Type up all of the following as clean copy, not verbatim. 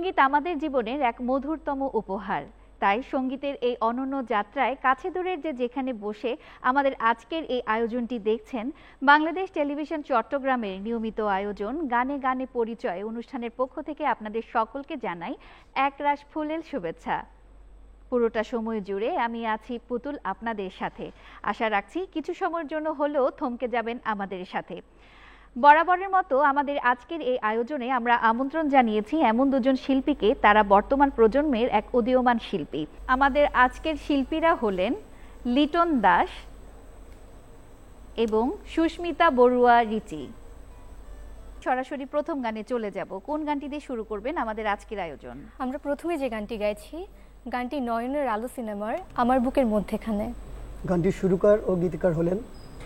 সঙ্গীত আমাদের জীবনের এক মধুরতম উপহার। তাই সঙ্গীতের এই অনন্য যাত্রায় কাছে দূরের যেখানে বসে আমাদের আজকের এই আয়োজনটি দেখছেন, বাংলাদেশ টেলিভিশন চট্টগ্রামের নিয়মিত আয়োজন গানে গানে পরিচয় অনুষ্ঠানের পক্ষ থেকে আপনাদের সকলকে জানাই একরাশ ফুলেল শুভেচ্ছা। পুরোটা সময় জুড়ে আমি আছি পুতুল আপনাদের সাথে। আশা রাখছি কিছু সময়ের জন্য হলেও থমকে যাবেন আমাদের সাথে। বরাবরের মতো আমাদের আজকের এই আয়োজনে আমরা আমন্ত্রণ জানিয়েছি এমন দুজন শিল্পীকে, তারা বর্তমান প্রজন্মের এক উদীয়মান শিল্পী। আমাদের আজকের শিল্পীরা হলেন লিটন দাস এবং সুস্মিতা বড়ুয়া রিচি। সরাসরি প্রথম গানে চলে যাব। কোন গানটি দিয়ে শুরু করবেন আমাদের আজকের আয়োজন? আমরা প্রথমে যে গানটি গাইছি, গানটি নয়নের আলো সিনেমার আমার বুকের মধ্যেখানে। গানটির সুরকার ও গীতিকার হলেন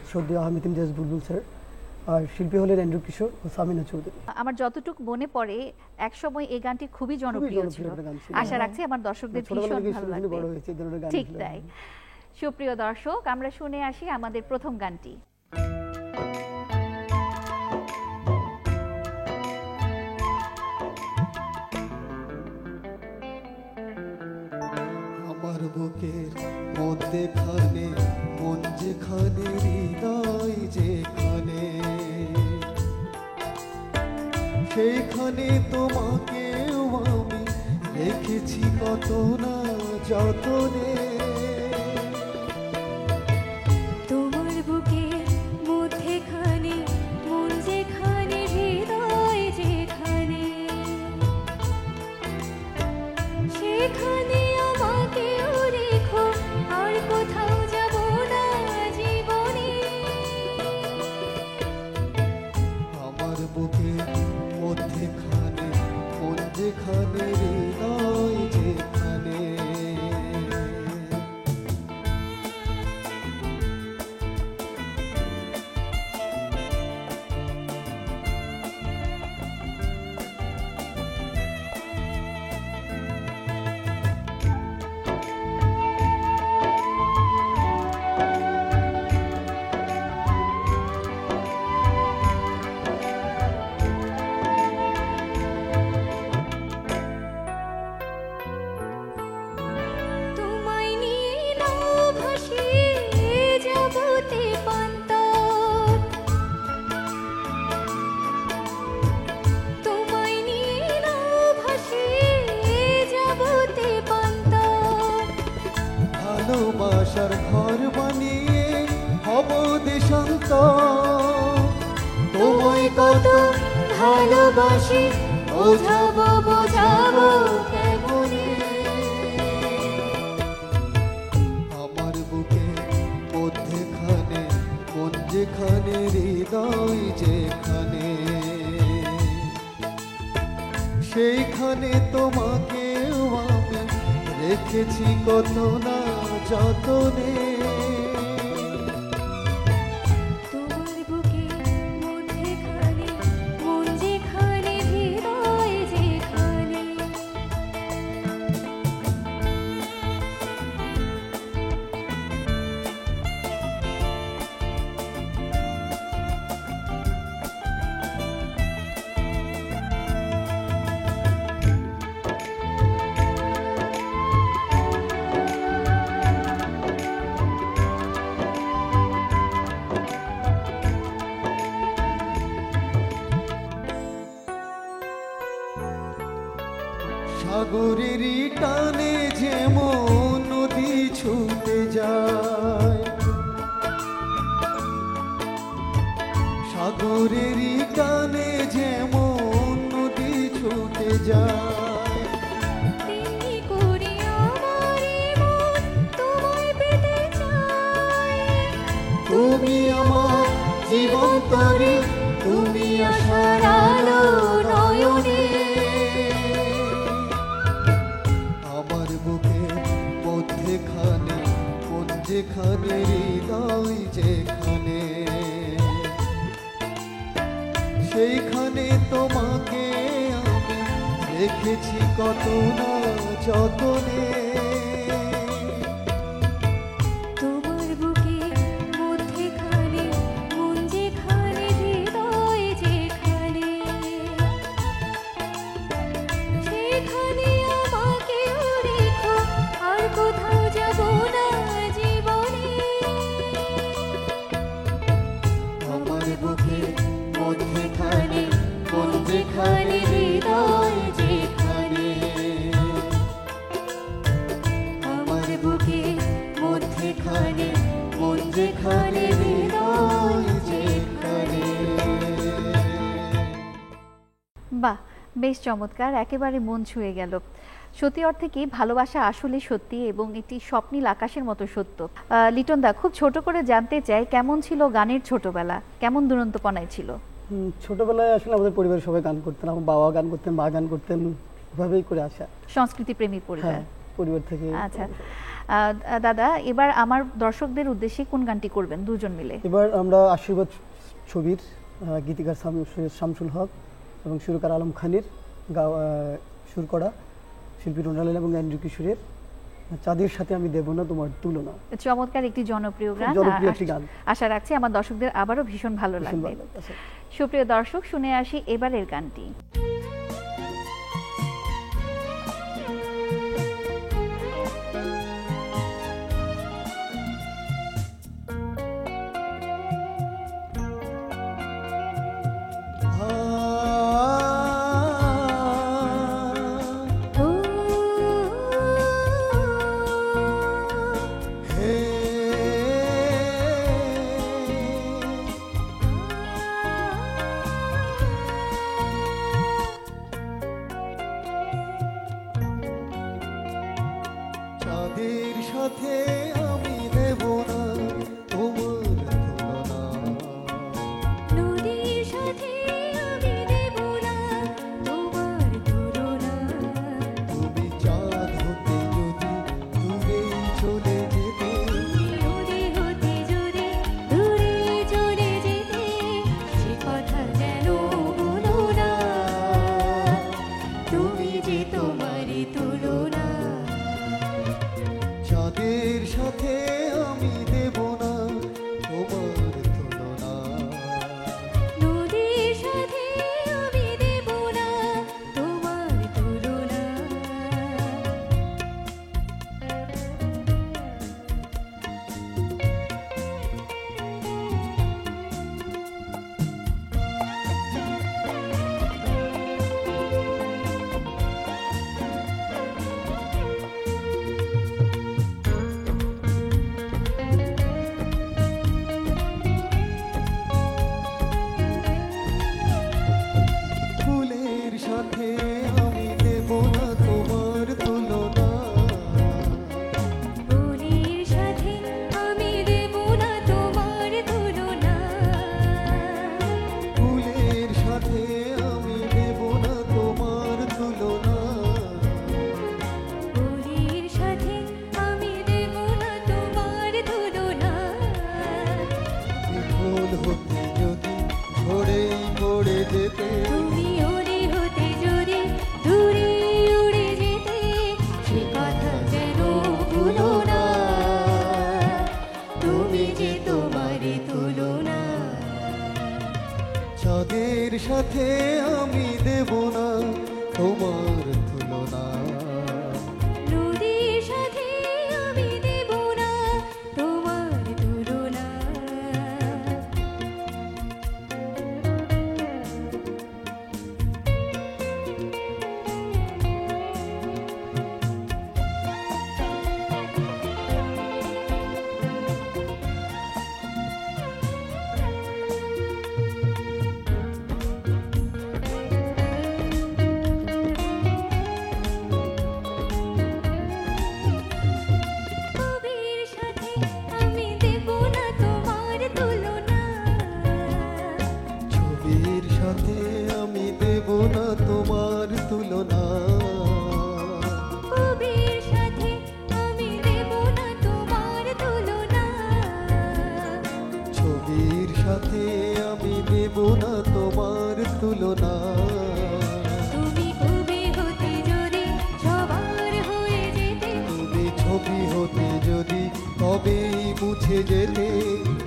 শ্রদ্ধেয় আহমেদ ইমতিয়াজ বুলবুল স্যার, আর শিল্পী হলেন এন্ড্রু কিশোর ও সামিনা চৌধুরী। আমার যতটুকু মনে পড়ে একসময় এই গানটি খুবই জনপ্রিয় ছিল। আশা রাখছি আমার দর্শকদের ভীষণ ভালো লাগবে। ঠিক তাই। সুপ্রিয় দর্শক, আমরা শুনে আসি আমাদের প্রথম গানটি। আমার বুকের মধ্যেখানে মন যেখানে, হৃদয় যেখানে, সেইখানে তোমাকেও আমি রেখেছি কত না যতনে। তোমার বুকের মধ্যেখানে মন যেখানে, হৃদয় যেখানে, সেখানে আমাকেও রেখো, আর কোথাও যাব না জীবনে। আমার বুকের মধ্যেখানে মন যেখানে, হৃদয় যেখানে। ভালোবাসার ঘর বানিয়ে হব দেশান্তর, তোমায় কত ভালোবাসি বোঝাবো বোঝাবো কেমনে। আমার বুকের মধ্যেখানে মন যেখানে, হৃদয় যেখানে, সেইখানে তোমাকেও আমি রেখেছি কত না যতনে। তোমার বুকের মধ্যেখানে মন যেখানে, হৃদয় যেখানে। সাগরেরই টানে যেমন নদী ছুটে যায়, সাগরেরই টানে যেমন নদী ছুটে যায়, তেমনি করে আমার মন তোমায় পেতে চায়। তুমি আমার জীবন তরি, তুমি আশার আলো নয়নে। আমার বুকের মধ্যেখানে মন যেখানে, হৃদয় যেখানে, সেইখানে তোমাকে আমি রেখেছি কত না যতনে। তোমার বুকের মধ্যেখানে মন যেখানে, হৃদয় যেখানে, সেখানে বেশ চমৎকার, একেবারে মন ছুঁয়ে গেল। সত্যি অর্থে কি ভালোবাসা আসলে সত্যি এবং একটি স্বপ্নীল আকাশের মতো সত্য। লিটন দা, খুব ছোট করে জানতে চাই, কেমন ছিল গানের ছোটবেলা, কেমন দুরন্তপনায় ছিল? ছোটবেলায় আসলে আমাদের পরিবারের সবাই গান করতেন, আমার বাবা গান করতেন, মা গান করতেন, এভাবেই করে আসা। সংস্কৃতি প্রেমী পরিবার। হ্যাঁ, পরিবার থেকে। আচ্ছা দাদা, এবার আমার দর্শকদের উদ্দেশ্যে কোন গানটি করবেন দুজন মিলে? এবার আমরা আশীর্বাদ ছবির গীতিকার শামসুল হক এবং সুরকার আলম খানের সুর করা শিল্পী রোনালিন এবং অ্যান্ড্রু কিশোরের চাঁদের সাথে আমি দেব না তোমার তুলনা। চমৎকার একটি জনপ্রিয় গান, আশা রাখছি আমার দর্শকদের আবারও ভীষণ ভালো লাগবে। সুপ্রিয় দর্শক, শুনে আসি এবারের গানটি। চাঁদের সাথে আমি দেব না তোমার তুলনা, নদীর সাথে আমি দেব না তোমার তুলনা, তুমি চাঁদ হতে যদি দূরে চলে যেতে, দূরে হতে যদি দূরে চলে যেতে, সে কথা যেন বলো না, তুমি যে তোমারই তুলনা। চাঁদের সাথে আমি দেব না তোমার তুলনা, নদীর সাথে আমি দেব না তোমার তুলনা। ফুলের সাথে আমি দেব না তোমার তুলনা, ফুলের সাথে আমি দেব না তোমার তুলনা, ফুলের সাথে আমি দেব না তোমার তুলনা, ফুলের সাথে আমি দেব না তোমার তুলনা। ফুল হতে যদি ঝরেই পড়ে যেতে, তুমি ওরে হতে যদি দূরে উড়ে যেতে, সে কথা যেন ভুলো না, তুমি যে তোমারই তুলনা। চাঁদের সাথে আমি দেব না তোমার তুলনা, নদীর সাথে আমি দেব না তোমার তুলনা। ছবির সাথে আমি দেব না তোমার তুলনা, ছবির সাথে আমি দেব না তোমার তুলনা, ছবির সাথে আমি দেব না তোমার তুলনা, ছবির সাথে আমি দেব না তোমার তুলনা, তুমি কবি হতে যদি সবার হয়ে যেতে, তুমি ছবি হতে যদি তবেই মুছে যেতে,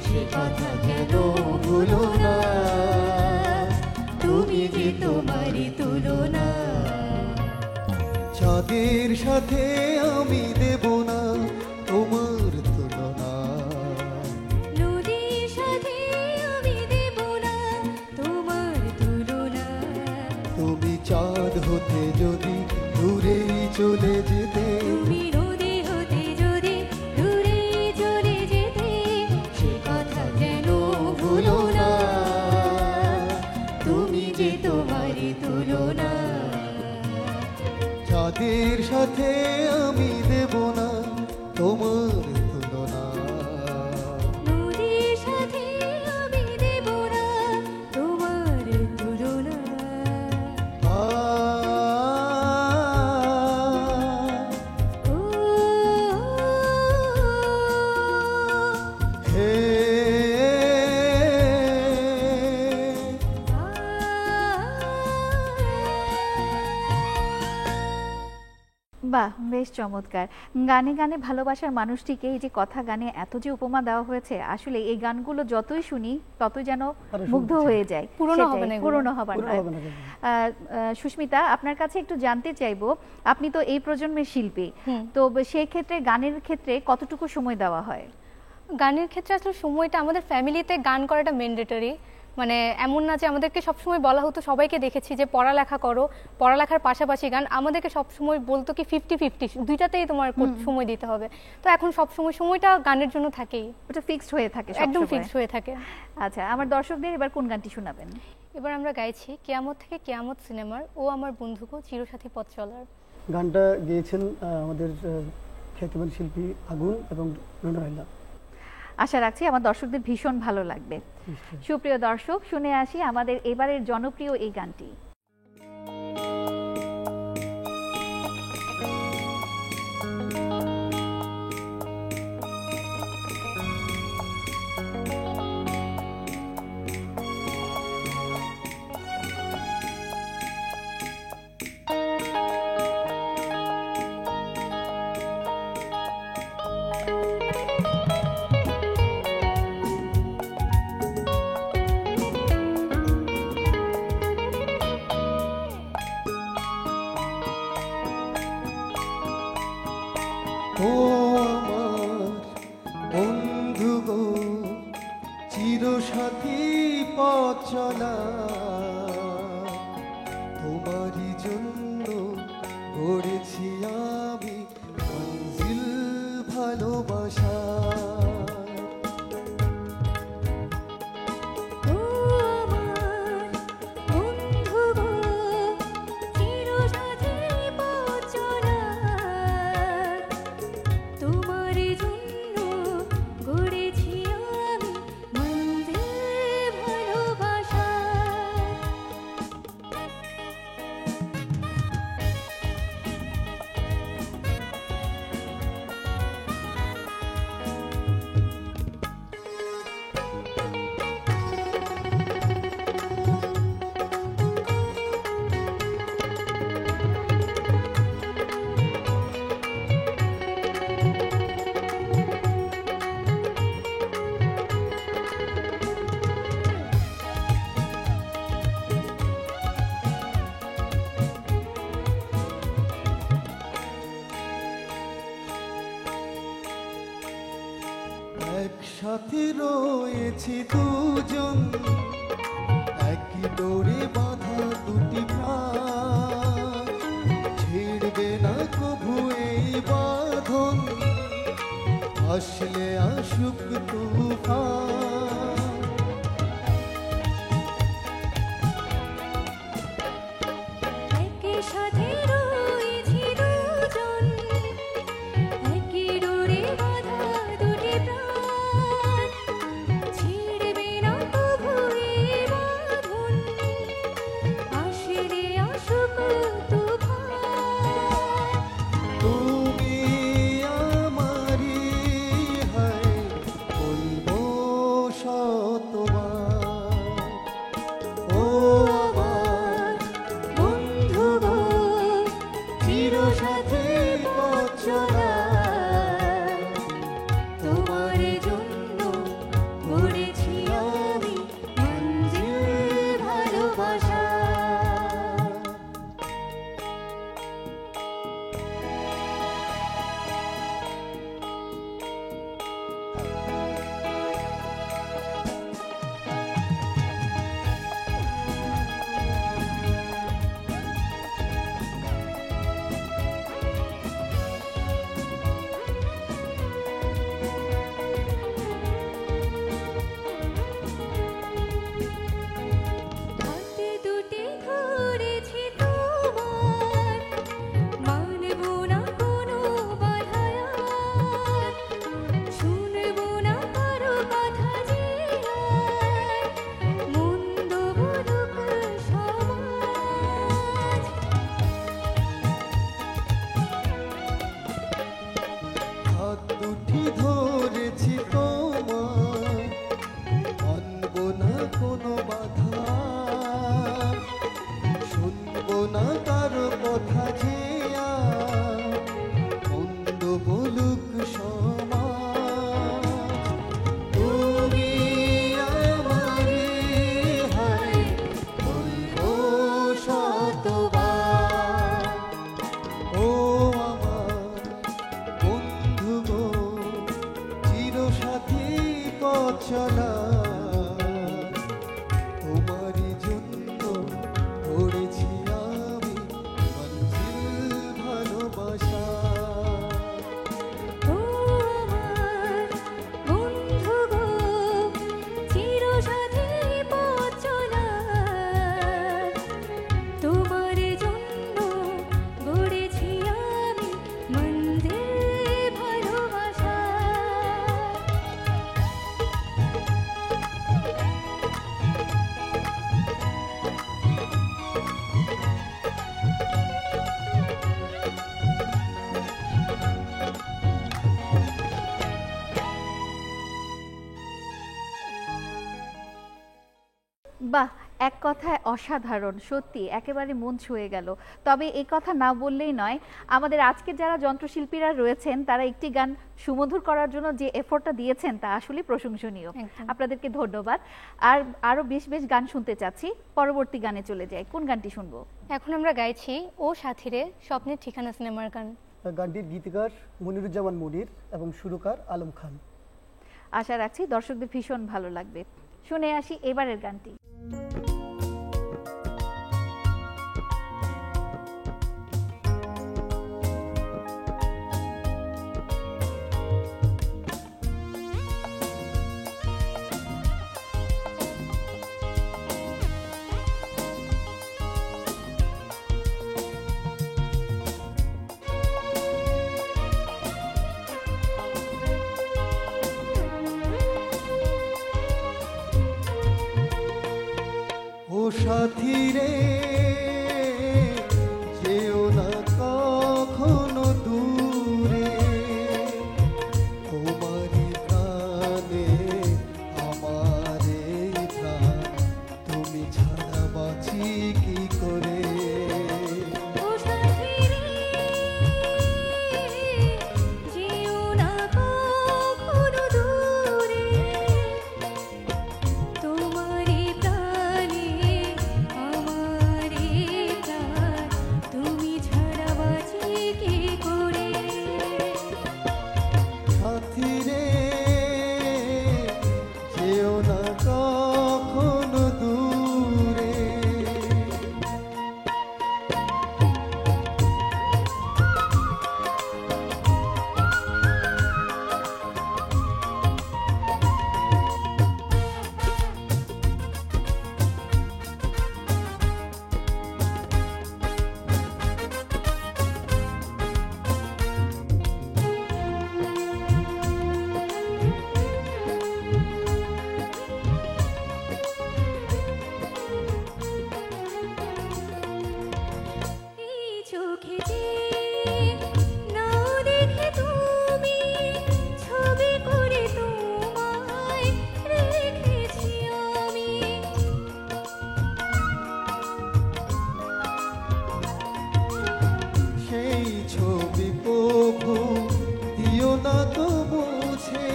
সে কথা কেন ভুলো না, তুমি যে তোমারই তুলনা। চাঁদের সাথে আমি দেব না তোমার তুলনা, নদীর সাথে আমি দেব না তোমার তুলনা, তুমি চাঁদ হতে যদি দূরেই চলে যেতে, তুমি নদী হতে যদি দূরে চলে যেতে, সে কথা যেন ভুলো না, তুমি যে তোমারই তুলনা। নদীর সাথে আমি দেব না তোমার তুলনা। নদীর সাথে আমি দেব না তোমার তুলনা। আ ও হে বাহ, বেশ চমৎকার। গানে গানে ভালোবাসার মানুষটিকে এই যে কথা গানে এত যে উপমা দেওয়া হয়েছে, আসলে এই গানগুলো যতই শুনি ততই যেন আরো মুগ্ধ শুনতে হয়ে যায়। পুরনো সেটাই, হবে না এগুলো। পুরনো হবার পুরো নয়। হবে না কিন্তু। সুস্মিতা, আপনার কাছে একটু জানতে চাইবো, আপনি তো এই প্রজন্মের শিল্পী, হুম। তো সেই ক্ষেত্রে গানের ক্ষেত্রে কতটুকু সময় দেওয়া হয়? গানের ক্ষেত্রে আসলে সময়টা আমাদের ফ্যামিলিতে গান করাটা ম্যান্ডেটরি। মানে এমন না যে আমাদেরকে সবসময় বলা হতো, সবাইকে দেখেছি যে পড়ালেখা করো, পড়ালেখার পাশাপাশি গান। আমাদেরকে সবসময় বলতো কি 50-50 দুইটাতেই তোমার সময় দিতে হবে। তো এখন সবসময় সময়টা গানের জন্য থাকেই, ওটা ফিক্সড হয়ে থাকে একদম সবসময়? ফিক্স হয়ে থাকে। আচ্ছা, আমার দর্শকদের এবার কোন গানটি শোনাবেন? এবার আমরা গাইছি কিয়ামত থেকে কিয়ামত সিনেমার ও আমার বন্ধুগো চিরসাথী পথ চলার। গানটা গেয়েছেন আমাদের খ্যাতিমান শিল্পী আগুন এবং রুনাইলা। আশা রাখছি আমার দর্শকদের ভীষণ ভালো লাগবে। সুপ্রিয় দর্শক, শুনে আসি আমাদের এবারের জনপ্রিয় এই গানটি। ও আমার বন্ধু গো চিরসাথী পথ চলা, তোমারই জন্য গড়েছি আমি মঞ্জিল ভালোবাসা। ও আমার বন্ধু গো চিরসাথী পথ চলা, তোমার জন্য গড়েছি আমি মঞ্জিল ভালোবাসা। একসাথে রয়েছি দুজন, একই ডোরে বাঁধা দুটি প্রাণ, ছিড়বে না কভু এই বাঁধন, আসলে আসুক তুফান। একই সাথে রয়েছি দুজন, একই ডোরে বাঁধা দুটি প্রাণ, ছিড়বে না কভু এই বাঁধন, আসলে আসুক তুফান। তুমি আমারই হয় বলবো শতবার। ও আমার বন্ধু গো চিরসাথী পথ চলা, তোমার জন্য গড়েছি আমি মঞ্জিল ভালোবাসা। অচলা তোমারই জন্য গড়েছি আমি মঞ্জিল ভালোবাসা ও আমার বন্ধু গো চিরসাথী পথ চলা তোমার জন্য গড়েছি আমি মন্দির ভালোবাসা বাহ, এক কথায় অসাধারণ, সত্যি একেবারে মন ছুঁয়ে গেল। তবে এই কথা না বললেই নয়, আমাদের আজকে যারা যন্ত্রশিল্পীরা রয়েছেন তারা একটি গান সুমধুর করার জন্য যে এফোর্টটা দিয়েছেন তা আসলে প্রশংসনীয়। একদম। আপনাদেরকে ধন্যবাদ। আর আরো বেশ বেশ গান শুনতে চাচ্ছি, পরবর্তী গানে চলে যাই। কোন গানটি শুনবো? এখন আমরা গাইছি ও সাথীরে স্বপ্নের ঠিকানা সিনেমার গান। গানটির গীতিকার মনিরুজ্জামান মনির এবং সুরকার আলম খান। আশা রাখছি দর্শকদের ভীষণ ভালো লাগবে। শুনে আসি এবারের গানটি। ও সাথী রে যেও না কখনো দূরে তোমারই প্রাণে আমার এই প্রাণ তুমি ছাড়া বাঁচি কি করে ও সাথী রে যেও না কখনো দূরে তোমারই প্রাণে আমারই প্রাণ তুমি ছাড়া বাঁচি কি করে সাথী রে যেও না কখনো দূরে এই চোখে যে নাও দেখে তুমি ছবি করে তোমায় রেখেছি আমি সেই ছবি প্রভু দিও না তো মুছে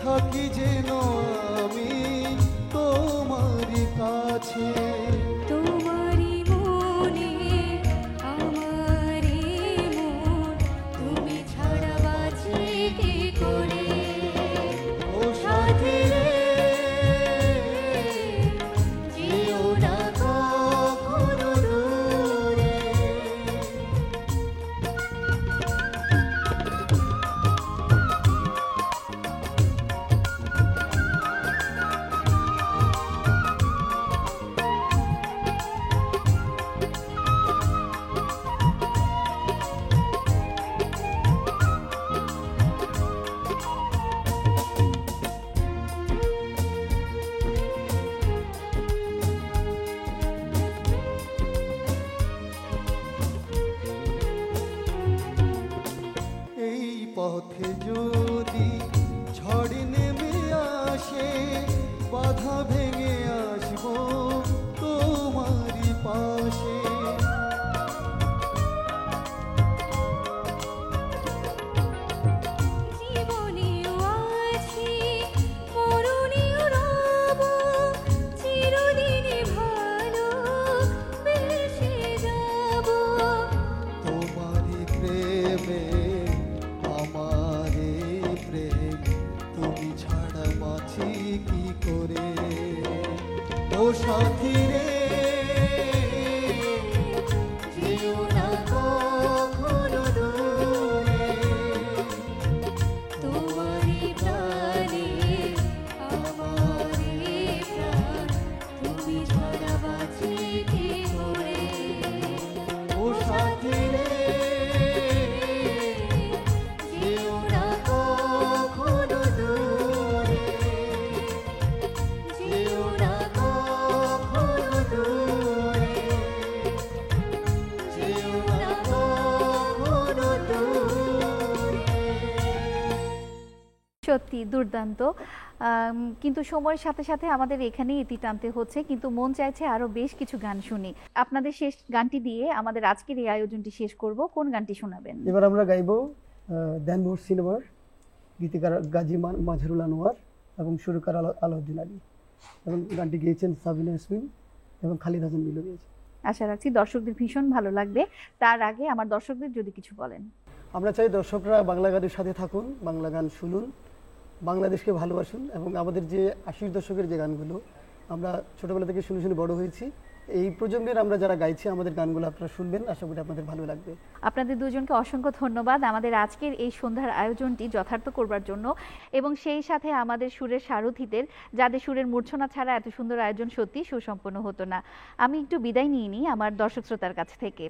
থাকি যেন আমি তোমারই কাছে তোমারই মনে আমারই মন তুমি ছাড়া বাঁচি কি করে ও সাথী রে যেও না কখনো দূরে সত্যি দুর্দান্ত। কিন্তু সময়ের সাথে সাথে আমাদের এখানেই ইতি টানতে হচ্ছে, কিন্তু মন চাইছে আরো বেশ কিছু গান শুনি। আপনাদের শেষ গানটি দিয়ে আমাদের আজকের এই আয়োজনটি শেষ করব। কোন গানটি শোনাবেন? এবার আমরা গাইব দেনভোর সিনেমার গীতিকার গাজী মাজহারুল আনোয়ার এবং সুরকার আলাউদ্দিন আলী, এবং গানটি গেয়েছেন সাবিনা ইয়াসমিন এবং খালিদ হাসান মিলু গেয়েছেন। আশা রাখছি দর্শকদের ভীষণ ভালো লাগবে। তার আগে আমার দর্শকদের যদি কিছু বলেন। আমরা চাই দর্শকরা বাংলা গানের সাথে থাকুন, বাংলা গান শুনুন, বাংলাদেশকে ভালোবাসুন, এবং আমাদের যে 80 দশকের যে গানগুলো আমরা ছোটবেলা থেকে শুনে শুনে বড় হয়েছি, এই প্রজন্মের আমরা যারা গাইছি আমাদের গানগুলো আপনারা শুনবেন, আশা করি আপনাদের ভালো লাগবে। আপনাদের দুজনকে অসংখ্য ধন্যবাদ আমাদের আজকের এই সন্ধ্যার আয়োজনটি যথার্থ করবার জন্য, এবং সেই সাথে আমাদের সুরের সারথীদের, যাদের সুরের মূর্ছনা ছাড়া এত সুন্দর আয়োজন সত্যি সুসম্পন্ন হতো না। আমি একটু বিদায় নিয়ে নিই আমার দর্শক শ্রোতার কাছ থেকে।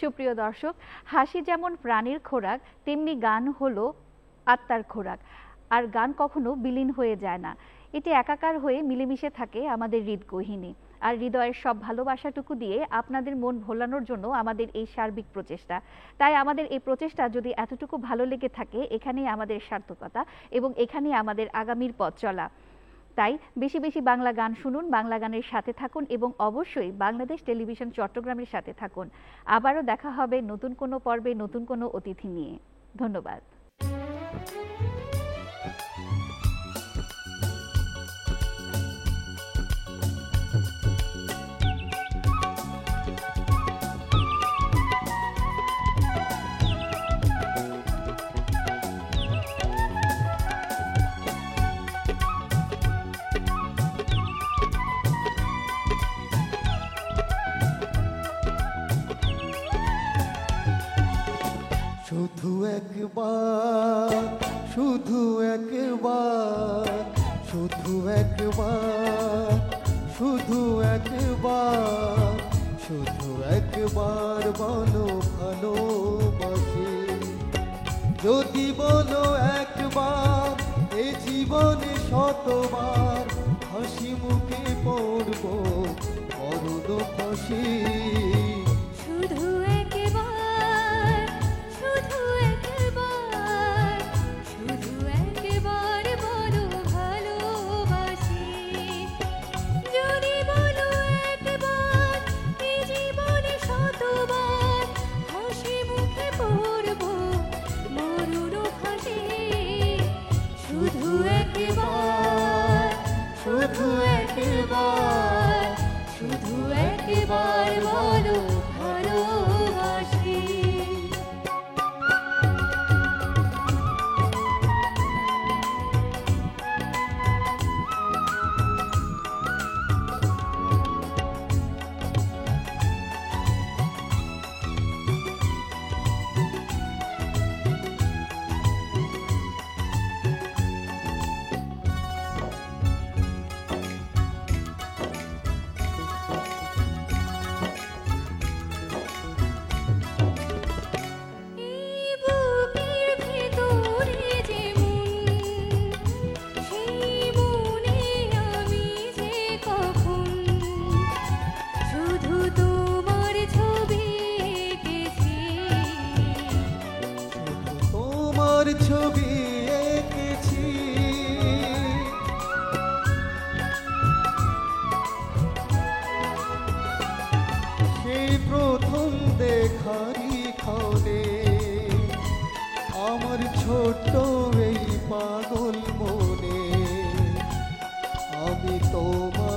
সুপ্রিয় দর্শক, হাসি যেমন প্রাণীর খোরাক, তেমনি গান হলো আত্মার খোরাক। আর গান কখনো বিলীন হয়ে যায় না, এটি একাকার হয়ে মিলেমিশে থাকে আমাদের হৃদগহীনে। আর হৃদয়ের সব ভালোবাসাটুকু দিয়ে আপনাদের মন ভোলানোর জন্য আমাদের এই সার্বিক প্রচেষ্টা। তাই আমাদের এই প্রচেষ্টা যদি এতটুকু ভালো লেগে থাকে, এখানেই আমাদের সার্থকতা এবং এখানেই আমাদের আগামীর পথ চলা। তাই বেশি বেশি বাংলা গান শুনুন, বাংলা গানের সাথে থাকুন, এবং অবশ্যই বাংলাদেশ টেলিভিশন চট্টগ্রামের সাথে থাকুন। আবারও দেখা হবে নতুন কোনো পর্বে, নতুন কোনো অতিথি নিয়ে। ধন্যবাদ। শুধু একবার, শুধু একবার, শুধু একবার, শুধু একবার, শুধু একবার বলো ভালোবাসি। যদি বলো একবার, এ জীবনে শতবার হাসি মুখে পড়ব মরণ ফাঁসি। শুধু একবার, শুধু একবার, শুধু একবার বলো ভালোবাসি। যদি বলো একবার, এ জীবনে শতবার হাসি মুখে পড়ব মরণ ফাঁসি। শুধু একবার, শুধু একবার, শুধু একবার বলো ভালোবাসি। এই বুকের ভেতরে যে মন, সেই মনে আমি যে কখন শুধু তোমার ছবি এঁকেছি। তোমার ছবি এঁকেছি। সেই প্রথম দেখারি ক্ষণে আমার ছোট্ট এই পাগল মনে আমি তোমার